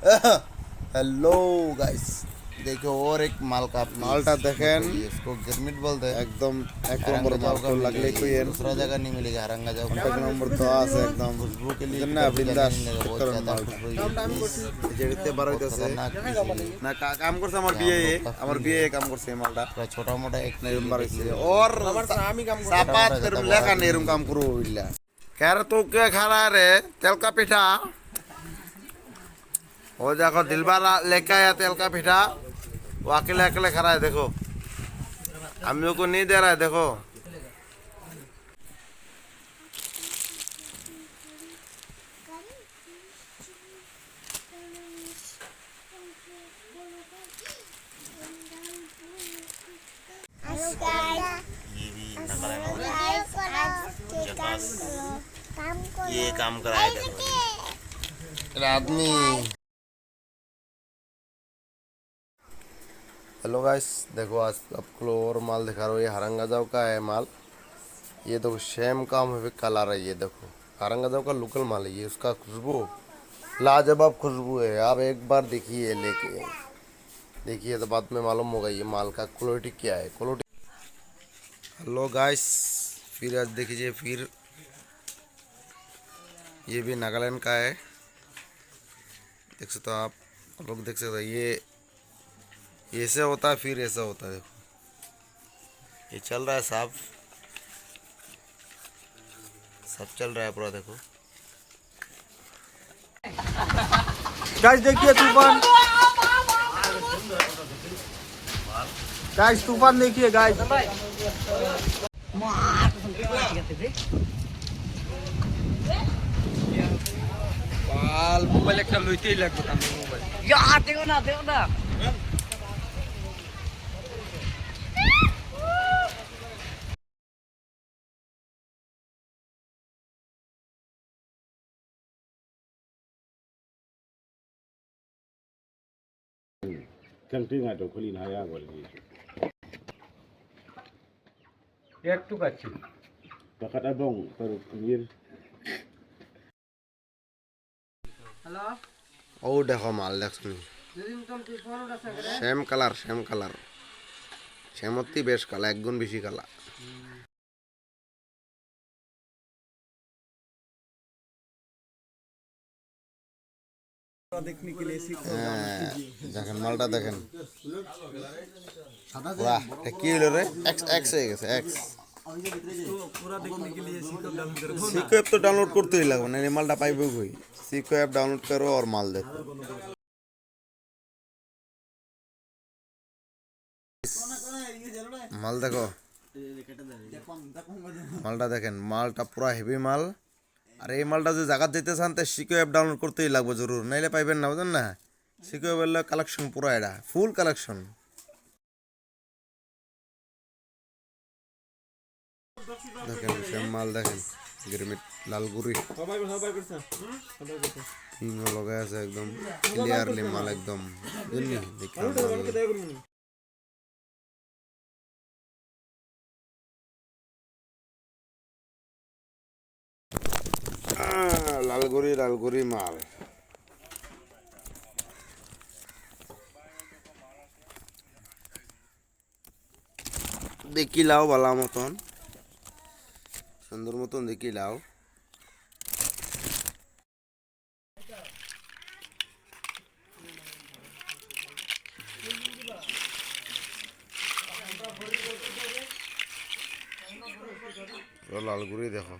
Hello guys, देखो और एक माल का मालटा देखें इसको गिरमिट बोलते हैं। एकदम एक नंबर माल को लगले कोई है दूसरा जगह नहीं मिलेगा हरंगा जाओ एक नंबर तो आसे एकदम खुशबू के लिए जन्ना बिंदास बहुत करण ज्यादा मालटा खुशबू যেতে বার হইতাছে না কাম করছে আমার বিয়ে কাম করছে এই মালটা है छोटा मोटा एक না এরম বার হইছে और আমি কাম করছি সাপাত এরম লেখা নেই এরম কাম করব বিল্লা কেন তো কে খারা রে তেল का पिठा वो देखो दिलबार लेके आया तेल का पिठा वो अकेले अकेले खड़ा है देखो हम लोग को नहीं दे रहा है देखो ये काम करा है देखो आदमी। हेलो गाइस, देखो आज आपको और माल दिखा रहा हूँ। ये हरंगाजाव का है माल। ये देखो सेम काम है कलर है। ये देखो हरंगाजाव का लोकल माल है। ये उसका खुशबू लाजवाब खुशबू है। आप एक बार देखिए, लेके देखिए तो बाद में मालूम होगा ये माल का क्वालिटी क्या है। क्वालिटी। हेलो गाइस, फिर आज देखिए फिर ये भी नागालैंड का है। देख सकते हो आप लोग, देख सकते हो ये ऐसे होता है फिर ऐसा होता है। देखो ये चल रहा है सब चल रहा है पूरा। देखो गाइस देखिए तूफान, गाइस तूफान देखिए गाइस। মোবাইল একটা লইতেই লাগবে তাহলে মোবাইল দেখো না Kanting atau kulin haya boleh. একটু কাচ্ছি Pakat abang taruh pinggir. Hello ओ देखो माल देख सुनी सेम कलर सेमती बेश काला एक गुण बेशी काला। देखने के लिए देखें मालटा देखें वाह কি হলো রে एक्स হয়ে গেছে एक्स। पूरा देखने के लिए सीको ऐप तो डाउनलोड करते ही लगो नहीं मालटा पाइबो कोई। सीको ऐप डाउनलोड करो और माल देखो। माल देखो मालटा देखें मालटा पूरा हेवी माल। আর এই মালটা যে জায়গা দিতে চান তে সিকো অ্যাপ ডাউনলোড করতেই লাগবে জরুর, নাইলে পাইবেন না, বুঝেন না। সিকো অ্যাপের কালেকশন পুরো এটা ফুল কালেকশন। দেখেন সেম মাল দেখেন গিরমিট লালগুড়ি পিং লগাই আছে একদম ক্লিয়ারলি মাল একদম বুঝলি দেখেন। লালগুড়ি মাল দেখি লাও ভালো মতন সুন্দর মতন দেখি লাও। লালগুড়ি দেখো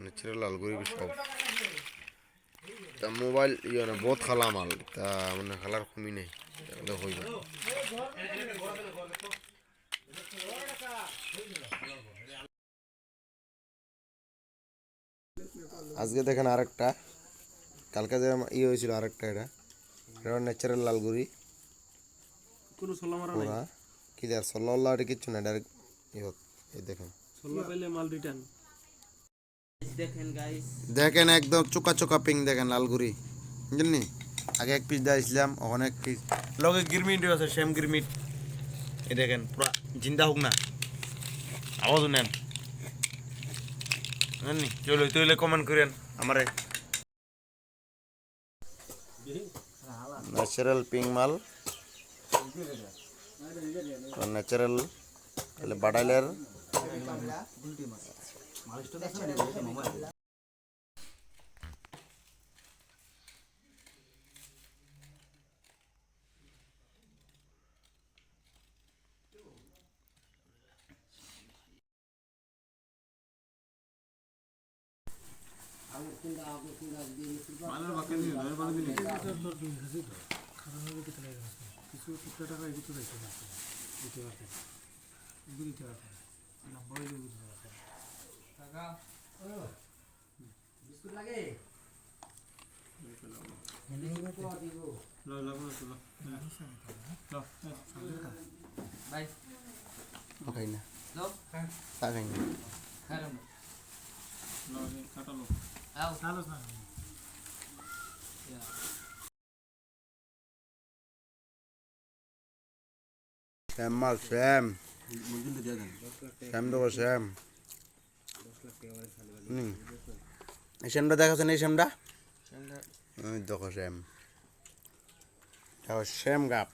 नेचुरल लालगुड़ी भी सब मोबाइल ये ना बहुत खाला माल ता मैंने खालार कमी नहीं देखो ये आज के देखें आरेकटा কালকে যে ই হয়েছিল আরেকটা এটা ন্যাচারাল লালগুড়ি কোনো সোলা মারা নাই পুরা কি দেয়ার সোলা এটা কিচ্ছু না ডাইরেক্ট এই দেখেন সোলা পেলে মাল রিটার্ন। দেখেন গাইস দেখেন একদম চোকা চোকা পিং দেখেন লালগুড়ি বুঝলি। আগে এক পিস দিয়েছিলাম ওখানে এক পিস লগে গিরমিট আছে সেম গিরমিট। এই দেখেন পুরা জিন্দা হোক না আওয়াজ নেন। নি চলো তুইলে কমেন্ট করেন আমারে ন্যাচারাল পিং মাল ন্যাচারাল তাহলে বাডাইলের খাই না চা খাই না শ্যাম মাল শ্যাম শ্যাম দেবো শ্যাম এই শ্যামটা দেখাচ্ছেন এই শ্যামটা দেখো শ্যাম দেখো শ্যাম গাপ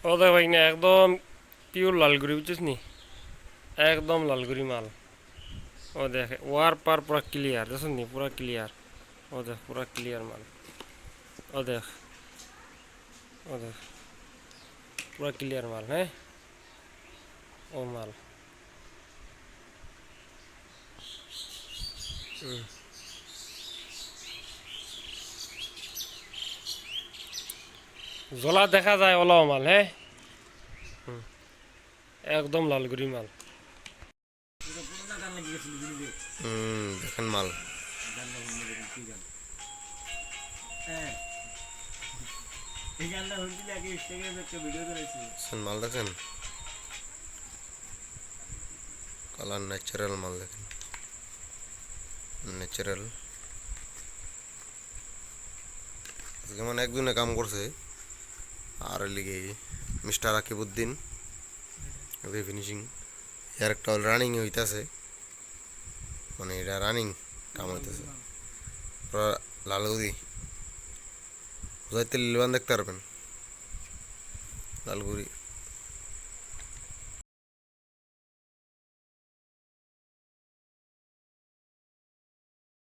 ও দেখ ভাই না একদম পিওর লালগুড়ি বুঝছিস নি একদম লালগুড়ি মাল ও দেখ ওয়ার পার পুরা ক্লিয়ার দেখুন নি পুরা ক্লিয়ার ও দেখ পুরা ক্লিয়ার মাল ও দেখ পুরা ক্লিয়ার মাল হ্যাঁ ও মাল জলা দেখা যায় ওলা মাল হ্যাঁ একদম লালগুড়ি মাল দেখেন মাল মাল দেখেন কালার ন্যাচারাল মাল দেখেন ন্যাচারাল আজকে মানে একদিনে কাম করছে আর লিগে মিস্টার আকিবউদ্দিন ফিনিশিং এর একটা রানিং হইতাছে মানে এটা রানিং কাম হইতেছে পুরা লালগুড়ি যাইতে লিলবান দেখতে পারবেন লালগুড়ি